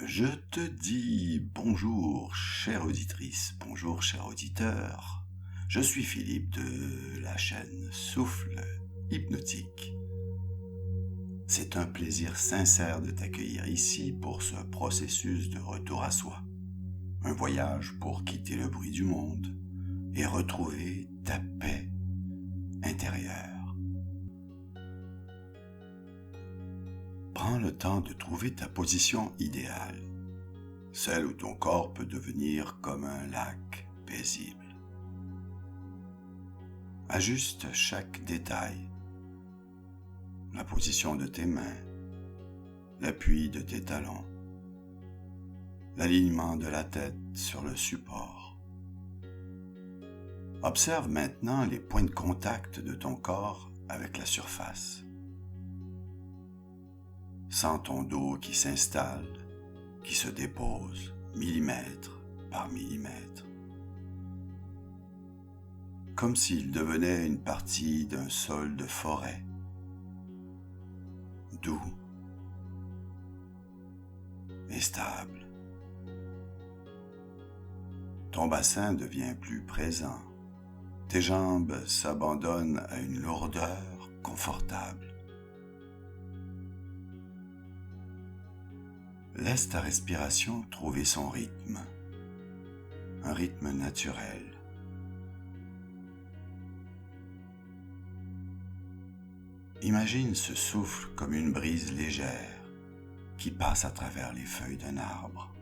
Je te dis bonjour, chère auditrice, bonjour, cher auditeur. Je suis Philippe de la chaîne Souffle Hypnotique. C'est un plaisir sincère de t'accueillir ici pour ce processus de retour à soi. Un voyage pour quitter le bruit du monde et retrouver ta paix intérieure. Prends le temps de trouver ta position idéale, celle où ton corps peut devenir comme un lac paisible. Ajuste chaque détail, la position de tes mains, l'appui de tes talons, l'alignement de la tête sur le support. Observe maintenant les points de contact de ton corps avec la surface. Sens ton dos qui s'installe, qui se dépose millimètre par millimètre, comme s'il devenait une partie d'un sol de forêt, doux et stable. Ton bassin devient plus présent, tes jambes s'abandonnent à une lourdeur confortable. Laisse ta respiration trouver son rythme, un rythme naturel. Imagine ce souffle comme une brise légère qui passe à travers les feuilles d'un arbre.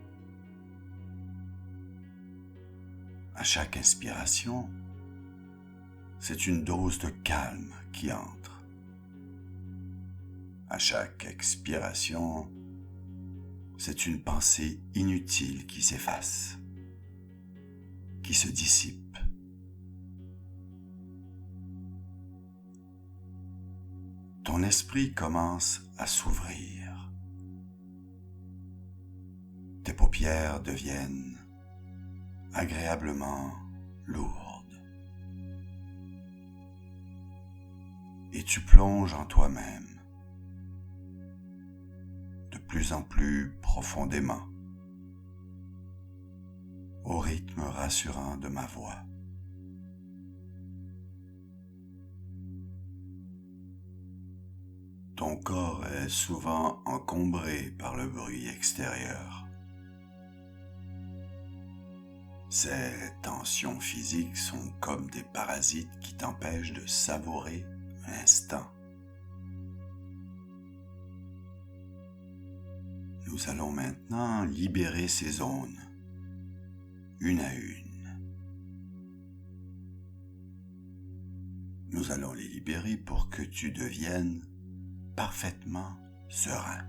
À chaque inspiration, c'est une dose de calme qui entre. À chaque expiration, c'est une pensée inutile qui s'efface, qui se dissipe. Ton esprit commence à s'ouvrir. Tes paupières deviennent agréablement lourdes. Et tu plonges en toi-même, de plus en plus profondément, au rythme rassurant de ma voix. Ton corps est souvent encombré par le bruit extérieur. Ces tensions physiques sont comme des parasites qui t'empêchent de savourer l'instant. Nous allons maintenant libérer ces zones, une à une. Nous allons les libérer pour que tu deviennes parfaitement serein.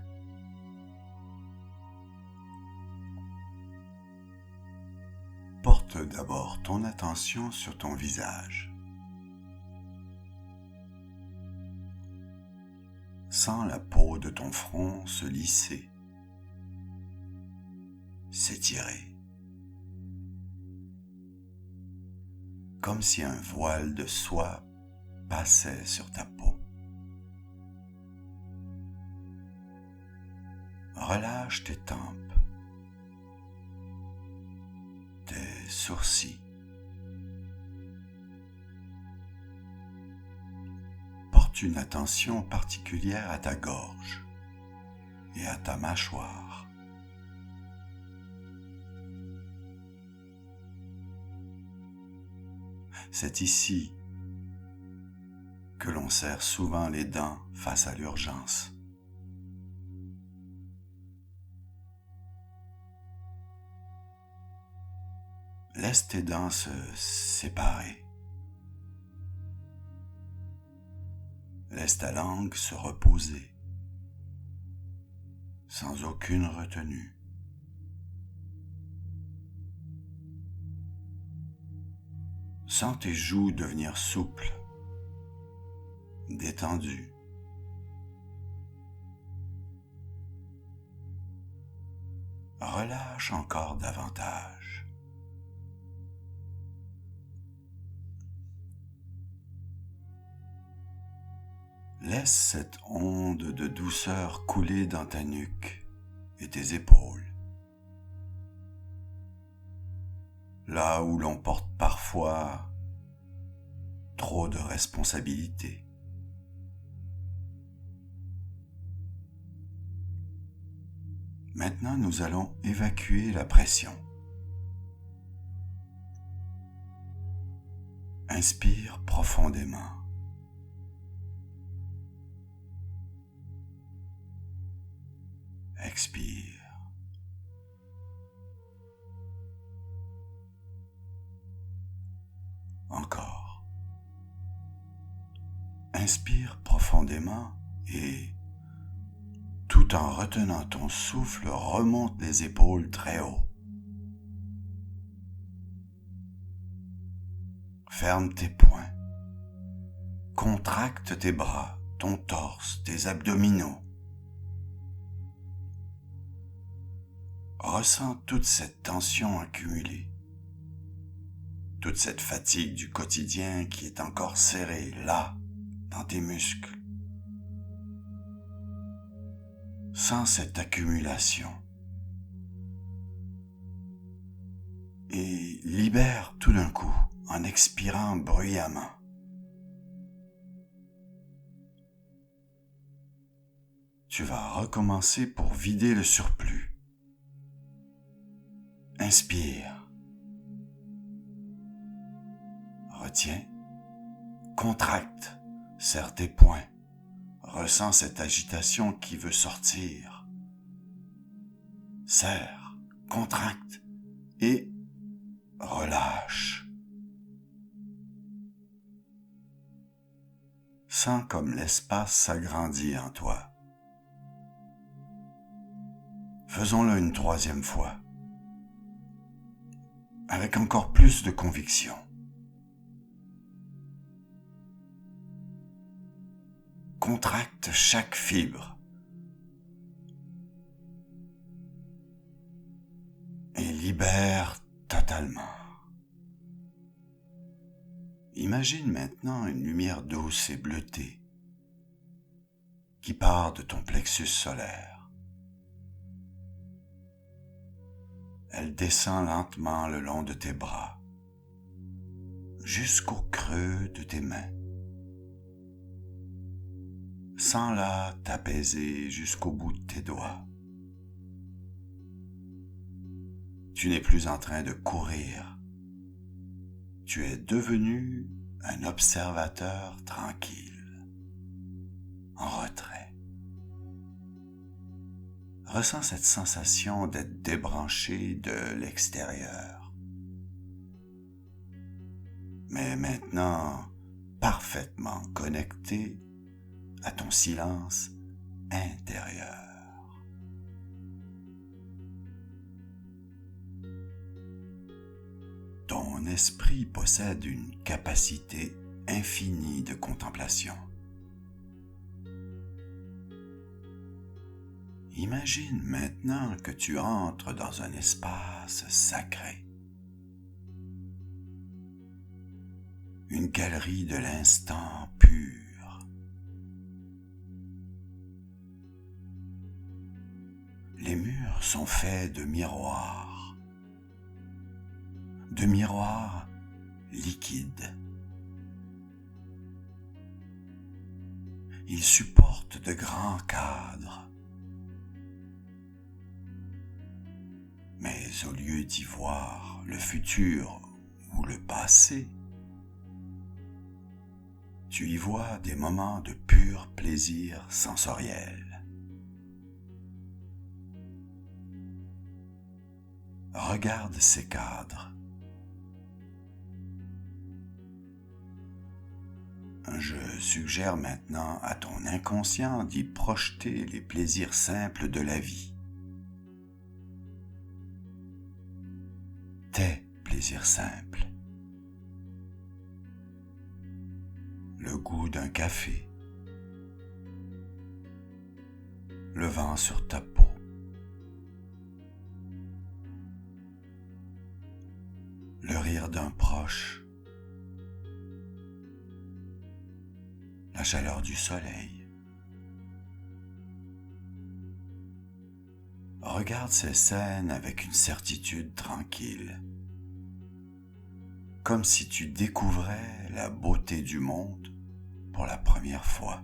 Porte d'abord ton attention sur ton visage. Sens la peau de ton front se lisser, s'étirer, comme si un voile de soie passait sur ta peau. Relâche tes tempes, tes sourcils. Porte une attention particulière à ta gorge et à ta mâchoire. C'est ici que l'on serre souvent les dents face à l'urgence. Laisse tes dents se séparer. Laisse ta langue se reposer, sans aucune retenue. Sens tes joues devenir souples, détendues. Relâche encore davantage. Laisse cette onde de douceur couler dans ta nuque et tes épaules. là où l'on porte parfois trop de responsabilités. Maintenant, nous allons évacuer la pression. Inspire profondément. Expire. Encore. Inspire profondément et, tout en retenant ton souffle, remonte les épaules très haut. Ferme tes poings. Contracte tes bras, ton torse, tes abdominaux. Ressens toute cette tension accumulée, toute cette fatigue du quotidien qui est encore serrée là, dans tes muscles. Sens cette accumulation et libère tout d'un coup en expirant bruyamment. Tu vas recommencer pour vider le surplus. Inspire. Retiens. Contracte. Serre tes poings. Ressens cette agitation qui veut sortir. Serre. Contracte. Et relâche. Sens comme l'espace s'agrandit en toi. Faisons-le une troisième fois, avec encore plus de conviction. Contracte chaque fibre et libère totalement. Imagine maintenant une lumière douce et bleutée qui part de ton plexus solaire. Elle descend lentement le long de tes bras, jusqu'au creux de tes mains. Sens-la t'apaiser jusqu'au bout de tes doigts. Tu n'es plus en train de courir. Tu es devenu un observateur tranquille, en retrait. Ressens cette sensation d'être débranché de l'extérieur. Mais maintenant, parfaitement connecté à ton silence intérieur. Ton esprit possède une capacité infinie de contemplation. Imagine maintenant que tu entres dans un espace sacré. Une galerie de l'instant pur. Les murs sont faits de miroirs liquides. Ils supportent de grands cadres. Mais au lieu d'y voir le futur ou le passé, tu y vois des moments de pur plaisir sensoriel. Regarde ces cadres. Je suggère maintenant à ton inconscient d'y projeter les plaisirs simples de la vie. Tes plaisirs simples. Le goût d'un café. Le vent sur ta peau. Le rire d'un proche. La chaleur du soleil. Regarde ces scènes avec une certitude tranquille. comme si tu découvrais la beauté du monde pour la première fois.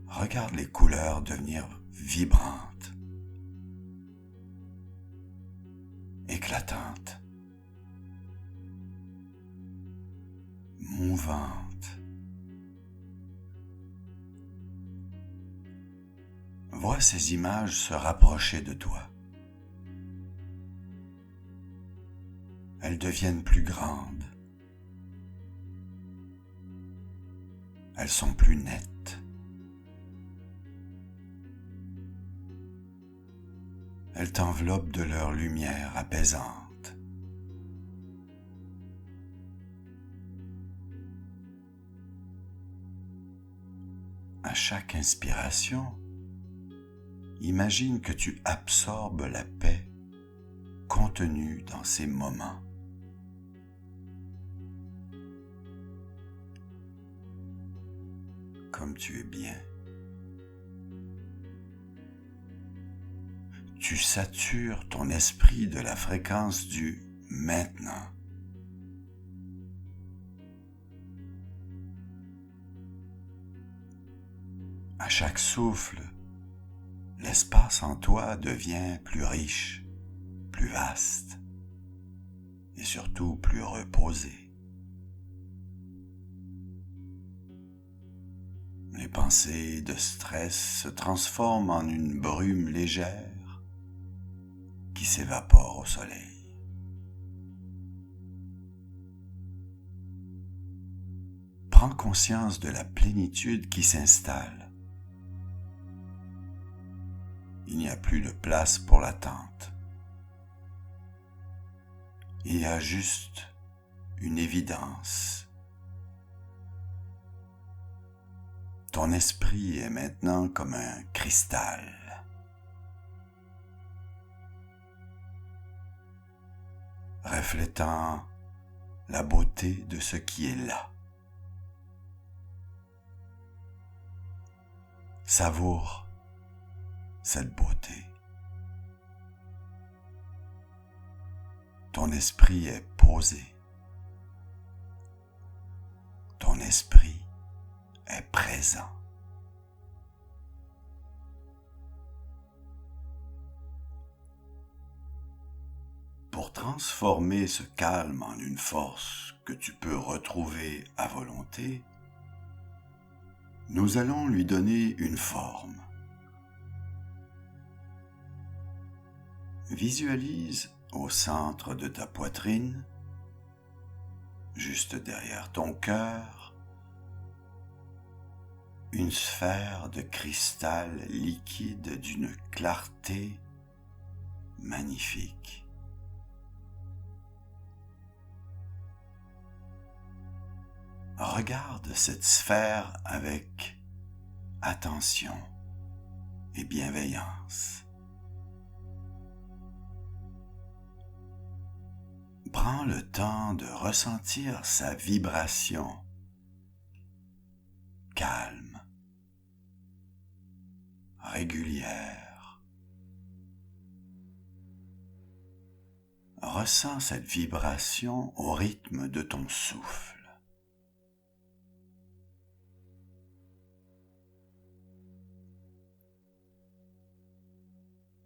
Regarde les couleurs devenir vibrantes, éclatantes, mouvantes. Vois ces images se rapprocher de toi. Elles deviennent plus grandes. Elles sont plus nettes. Elles t'enveloppent de leur lumière apaisante. À chaque inspiration, imagine que tu absorbes la paix contenue dans ces moments. Comme tu es bien. Tu satures ton esprit de la fréquence du maintenant. À chaque souffle, l'espace en toi devient plus riche, plus vaste et surtout plus reposé. Les pensées de stress se transforment en une brume légère qui s'évapore au soleil. Prends conscience de la plénitude qui s'installe. Il n'y a plus de place pour l'attente. Il y a juste une évidence. Ton esprit est maintenant comme un cristal. Reflétant la beauté de ce qui est là. Savoure cette beauté. Ton esprit est posé. Ton esprit est présent. Pour transformer ce calme en une force que tu peux retrouver à volonté, nous allons lui donner une forme. Visualise au centre de ta poitrine, juste derrière ton cœur, une sphère de cristal liquide d'une clarté magnifique. Regarde cette sphère avec attention et bienveillance. Prends le temps de ressentir sa vibration calme, régulière. Ressens cette vibration au rythme de ton souffle.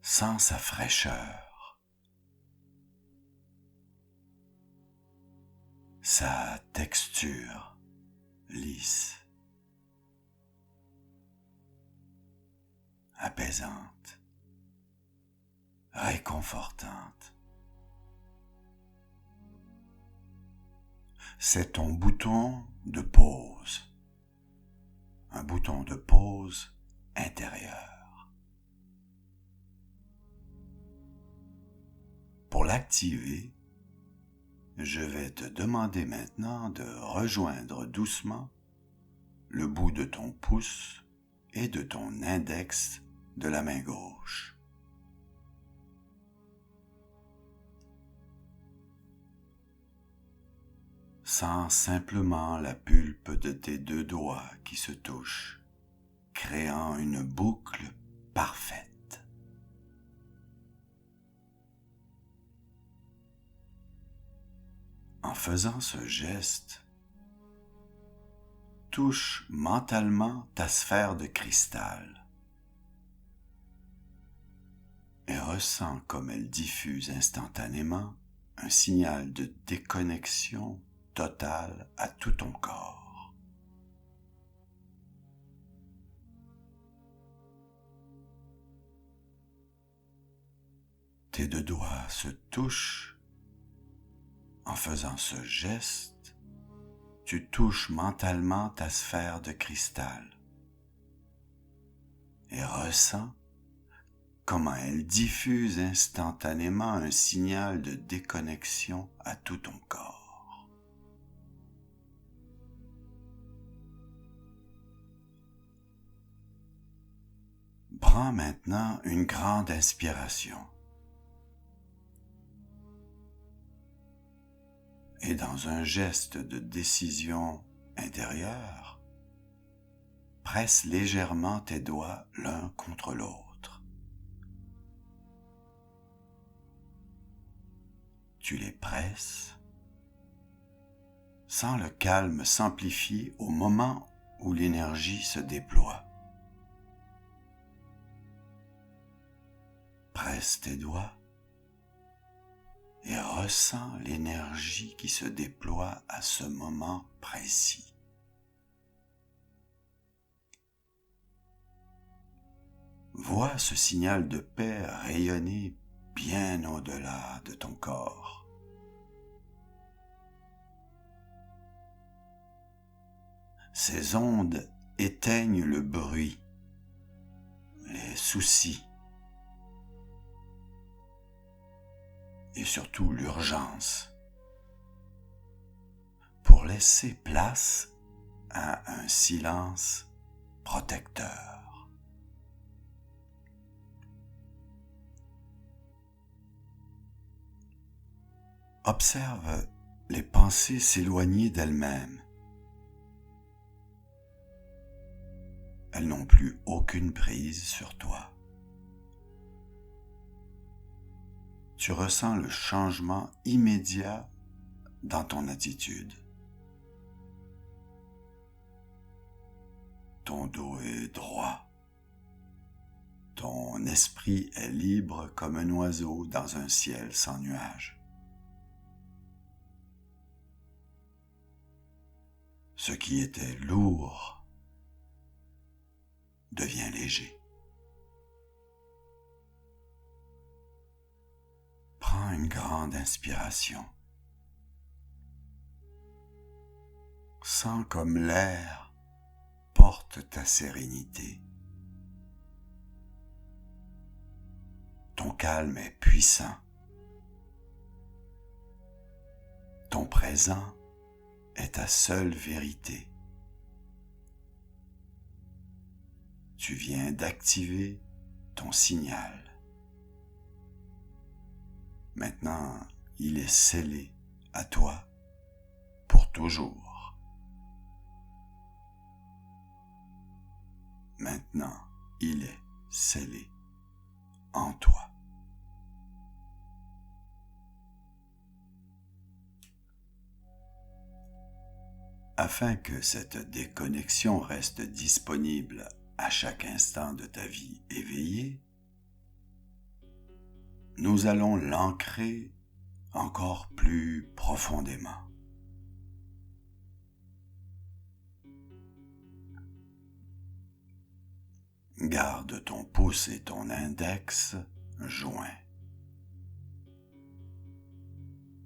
Sens sa fraîcheur, sa texture lisse, apaisante, réconfortante. C'est ton bouton de pause, un bouton de pause intérieur. Pour l'activer, je vais te demander maintenant de rejoindre doucement le bout de ton pouce et de ton index de la main gauche. Sens simplement la pulpe de tes deux doigts qui se touchent, créant une boucle parfaite. En faisant ce geste, touche mentalement ta sphère de cristal et ressens comme elle diffuse instantanément un signal de déconnexion totale à tout ton corps. Tes deux doigts se touchent. En faisant ce geste, tu touches mentalement ta sphère de cristal et ressens comment elle diffuse instantanément un signal de déconnexion à tout ton corps. Prends maintenant une grande inspiration et dans un geste de décision intérieure, presse légèrement tes doigts l'un contre l'autre. Tu les presses, sens le calme s'amplifier au moment où l'énergie se déploie. Presse tes doigts et ressens l'énergie qui se déploie à ce moment précis. Vois ce signal de paix rayonner bien au-delà de ton corps. Ces ondes éteignent le bruit, les soucis et surtout l'urgence pour laisser place à un silence protecteur. Observe les pensées s'éloigner d'elles-mêmes. Elles n'ont plus aucune prise sur toi. Tu ressens le changement immédiat dans ton attitude. Ton dos est droit. Ton esprit est libre comme un oiseau dans un ciel sans nuages. Ce qui était lourd devient léger. Prends une grande inspiration. Sens comme l'air porte ta sérénité. Ton calme est puissant. Ton présent est ta seule vérité. Tu viens d'activer ton signal. Maintenant, il est scellé à toi pour toujours. Maintenant, il est scellé en toi. Afin que cette déconnexion reste disponible à chaque instant de ta vie éveillée, nous allons l'ancrer encore plus profondément. Garde ton pouce et ton index joints.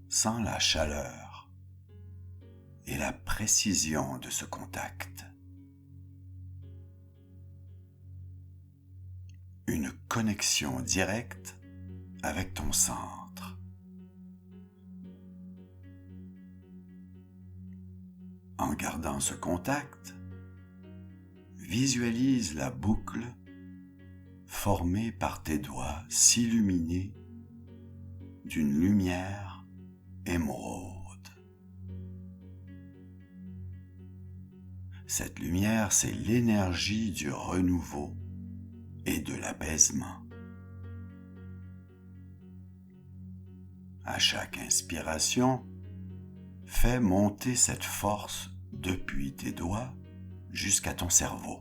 Sens la chaleur et la précision de ce contact. Une connexion directe avec ton centre. En gardant ce contact, visualise la boucle formée par tes doigts s'illuminer d'une lumière émeraude. Cette lumière, c'est l'énergie du renouveau et de l'apaisement. À chaque inspiration, Fais monter cette force depuis tes doigts jusqu'à ton cerveau.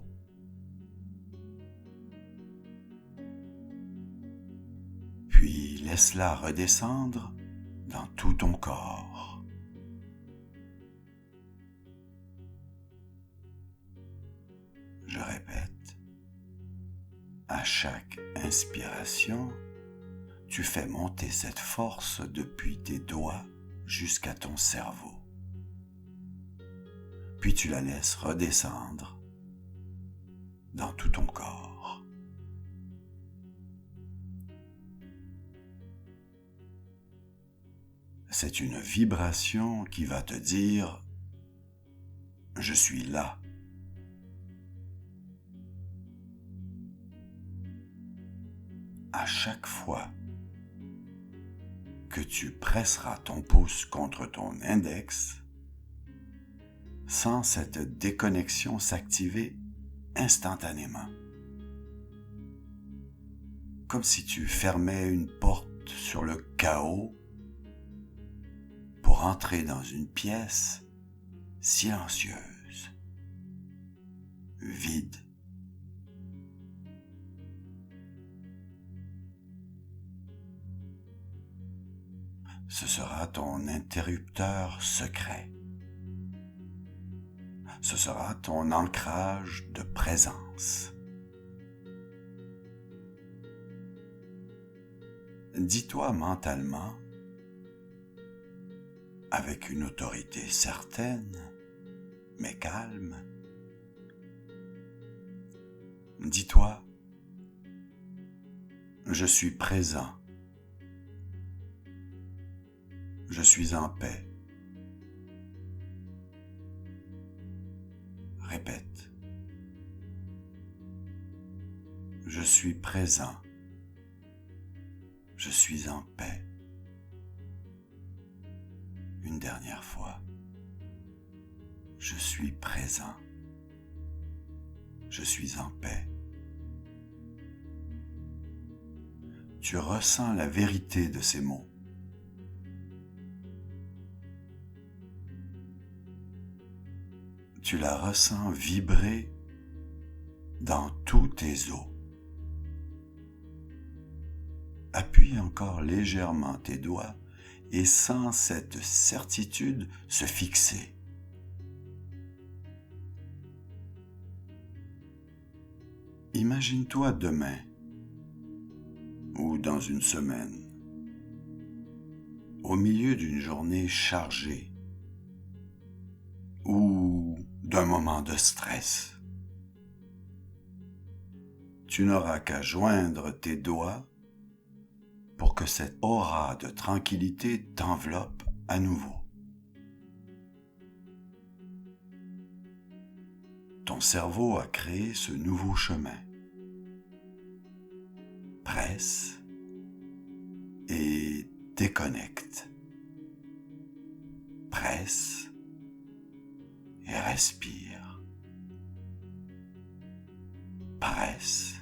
Puis laisse-la redescendre dans tout ton corps. Je répète, à chaque inspiration, tu fais monter cette force depuis tes doigts jusqu'à ton cerveau. Puis tu la laisses redescendre dans tout ton corps. C'est une vibration qui va te dire « Je suis là ». À chaque fois que tu presseras ton pouce contre ton index, sens cette déconnexion s'activer instantanément. Comme si tu fermais une porte sur le chaos pour entrer dans une pièce silencieuse, vide. Ce sera ton interrupteur secret. Ce sera ton ancrage de présence. Dis-toi mentalement, avec une autorité certaine, mais calme, dis-toi, je suis présent. Je suis en paix. Répète. Je suis présent. Je suis en paix. Une dernière fois. Je suis présent. Je suis en paix. Tu ressens la vérité de ces mots. Tu la ressens vibrer dans tous tes os. Appuie encore légèrement tes doigts et sens cette certitude se fixer. Imagine-toi demain ou dans une semaine, au milieu d'une journée chargée ou d'un moment de stress. Tu n'auras qu'à joindre tes doigts pour que cette aura de tranquillité t'enveloppe à nouveau. Ton cerveau a créé ce nouveau chemin. Presse et déconnecte. Presse et respire. Presse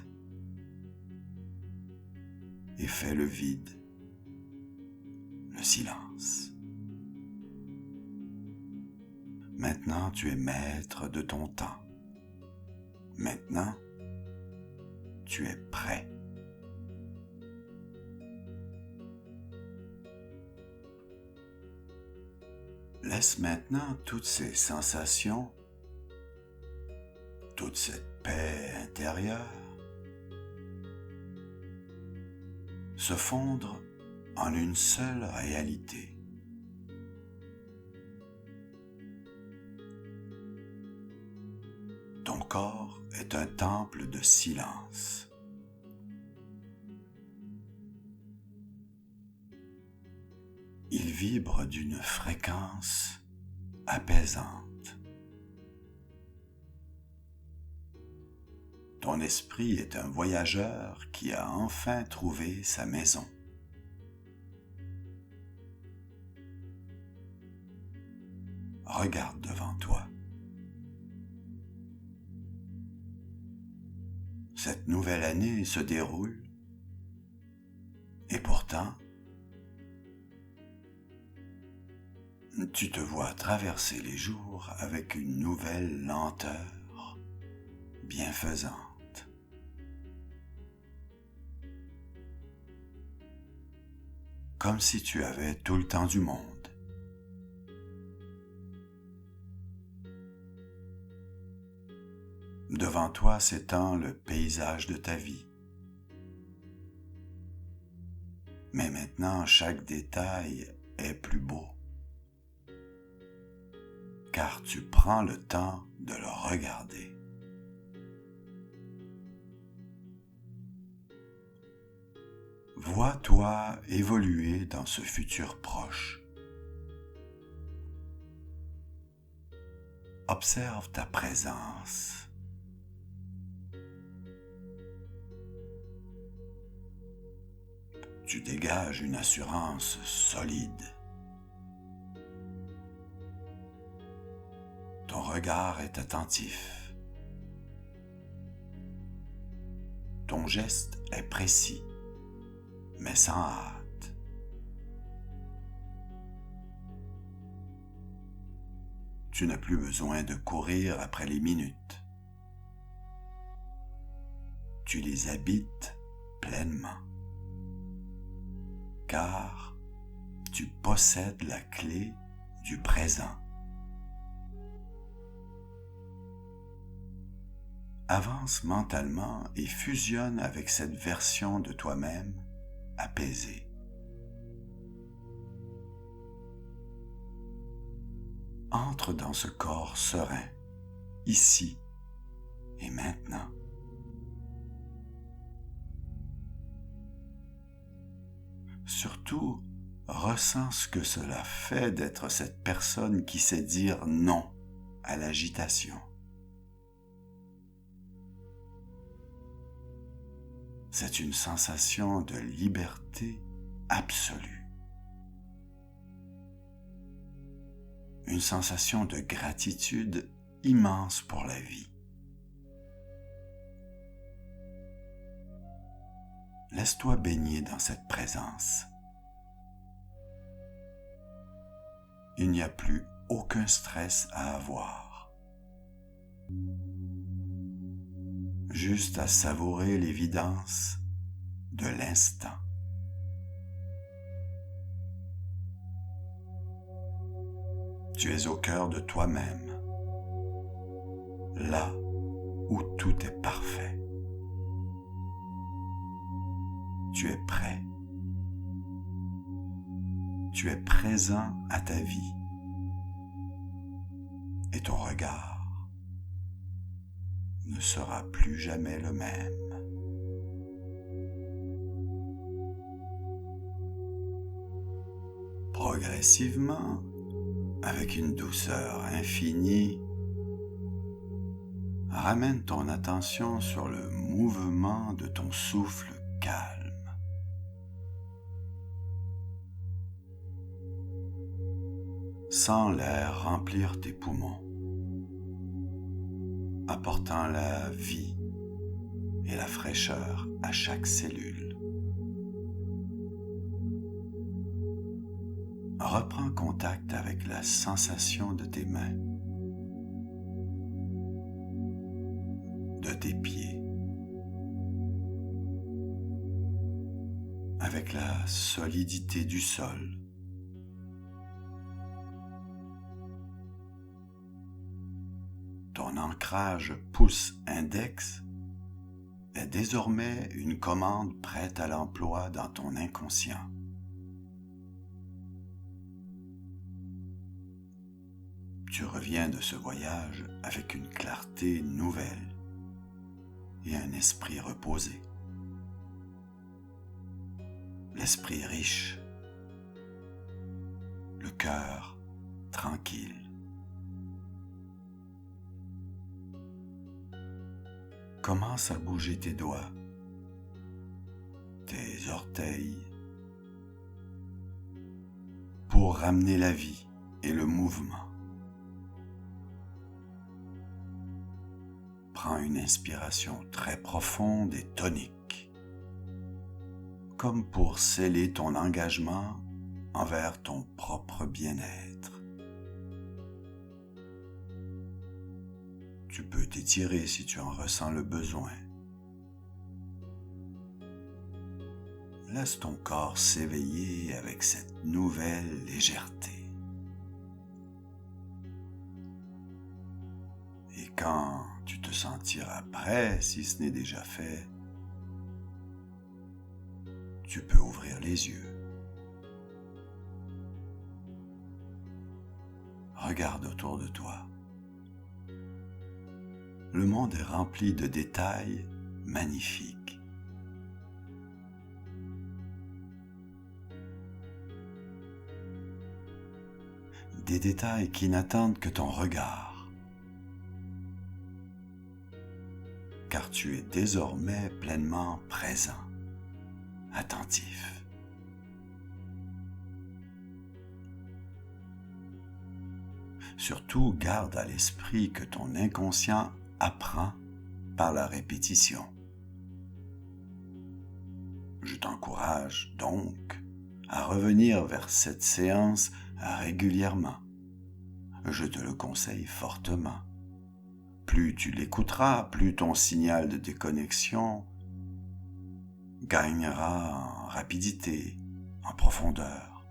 et fais le vide, le silence. Maintenant, tu es maître de ton temps. Maintenant, tu es prêt. Laisse maintenant toutes ces sensations, toute cette paix intérieure se fondre en une seule réalité. Ton corps est un temple de silence. Il vibre d'une fréquence apaisante. Ton esprit est un voyageur qui a enfin trouvé sa maison. Regarde devant toi. Cette nouvelle année se déroule et pourtant, Tu te vois traverser les jours avec une nouvelle lenteur bienfaisante. Comme si tu avais tout le temps du monde. Devant toi s'étend le paysage de ta vie. Mais maintenant, chaque détail est plus beau, car tu prends le temps de le regarder. Vois-toi évoluer dans ce futur proche. Observe ta présence. Tu dégages une assurance solide. Ton regard est attentif. Ton geste est précis, mais sans hâte. Tu n'as plus besoin de courir après les minutes. Tu les habites pleinement. Car tu possèdes la clé du présent. Avance mentalement et fusionne avec cette version de toi-même apaisée. Entre dans ce corps serein, ici et maintenant. Surtout, ressens ce que cela fait d'être cette personne qui sait dire non à l'agitation. C'est une sensation de liberté absolue. Une sensation de gratitude immense pour la vie. Laisse-toi baigner dans cette présence. Il n'y a plus aucun stress à avoir. Juste à savourer l'évidence de l'instant. Tu es au cœur de toi-même, là où tout est parfait. Tu es prêt. Tu es présent à ta vie. Et ton regard ne sera plus jamais le même. Progressivement, avec une douceur infinie, ramène ton attention sur le mouvement de ton souffle calme. Sens l'air remplir tes poumons, apportant la vie et la fraîcheur à chaque cellule. Reprends contact avec la sensation de tes mains, de tes pieds, avec la solidité du sol. Ton ancrage pouce-index est désormais une commande prête à l'emploi dans ton inconscient. Tu reviens de ce voyage avec une clarté nouvelle et un esprit reposé. L'esprit riche, le cœur tranquille. Commence à bouger tes doigts, tes orteils, pour ramener la vie et le mouvement. Prends une inspiration très profonde et tonique, comme pour sceller ton engagement envers ton propre bien-être. Tu peux t'étirer si tu en ressens le besoin. Laisse ton corps s'éveiller avec cette nouvelle légèreté. Et quand tu te sentiras prêt, si ce n'est déjà fait, tu peux ouvrir les yeux. Regarde autour de toi. Le monde est rempli de détails magnifiques. Des détails qui n'attendent que ton regard, car tu es désormais pleinement présent, attentif. Surtout, garde à l'esprit que ton inconscient apprend par la répétition. Je t'encourage donc à revenir vers cette séance régulièrement. Je te le conseille fortement. Plus tu l'écouteras, plus ton signal de déconnexion gagnera en rapidité, en profondeur,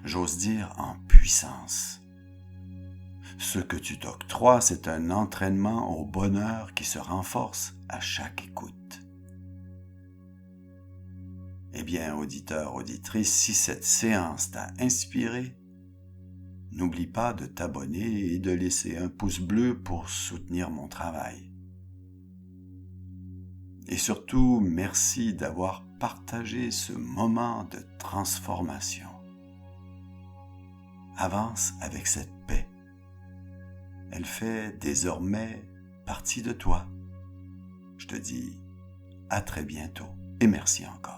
j'ose dire en puissance. Ce que tu t'octroies, c'est un entraînement au bonheur qui se renforce à chaque écoute. Eh bien, auditeur, auditrice, si cette séance t'a inspiré, n'oublie pas de t'abonner et de laisser un pouce bleu pour soutenir mon travail. Et surtout, merci d'avoir partagé ce moment de transformation. Avance avec cette paix. Elle fait désormais partie de toi. Je te dis à très bientôt et merci encore.